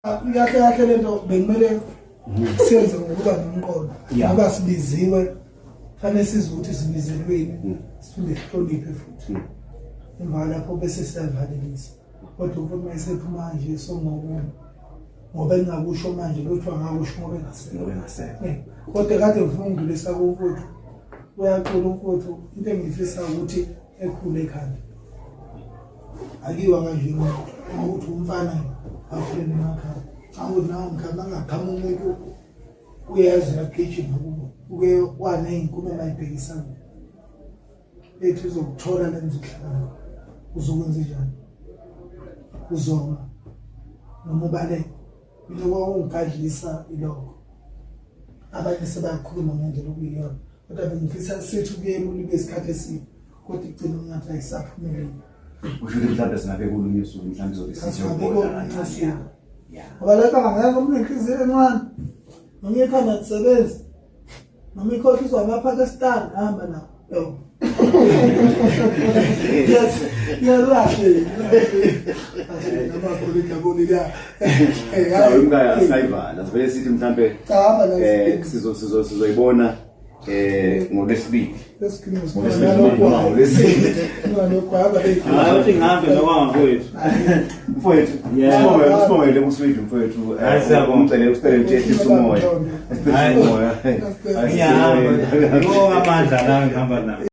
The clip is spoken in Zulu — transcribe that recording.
Kahle lento bekumele senze ngokuba nomqondo ngoba sibiziwe fanele sizwe ukuthi sibizelweni siphinde sihloniphe futhi emva lapho bese siyavalelisa kodwa ukuthi mayisephuma manje ngoba engakusho manje lutho angakusho ngoba engasekho kodwa kade ngifuna ukudlulisa kumfuthu uyacula umfuthu into engifisa ukuthi ekhule ekhanda akiwa kanje ukuthi umfana akhule nemakhaya awunawo ngangaqhamuka umuntu uyazi agijima kubo uke waneyinkume mayibhekisana ethi uzokuthola lenzo kuhlala uzokwenza njani uzoma noma ubale mina kwawungikadlisa iloko abanye sebakhuluma ngendlela okuyiyona kodwa bengifisa sithi kuyena ulibe isikhathi eside kodwa igcina ngathi ayisaphumeleli usho mhlawumbe singabe kulungiswa mhlawumbe izobisizobona ngoba lapha ngangeke umuntu enhliziyo encane noma ekhanda lisebenza noma ikhokhiswa amaPakistan hamba nawo yes yalahle namapolitiki abonile hayi umkaya asayivala sivele sithi mhlawumbe sizoyibona ngolesibili uthi ngihambe nokwangafowethu mfowethu usibongele kuswidi mfowethu umcele usicele uthehlisa umoya ngiyahamba amandla la ngihamba nawo.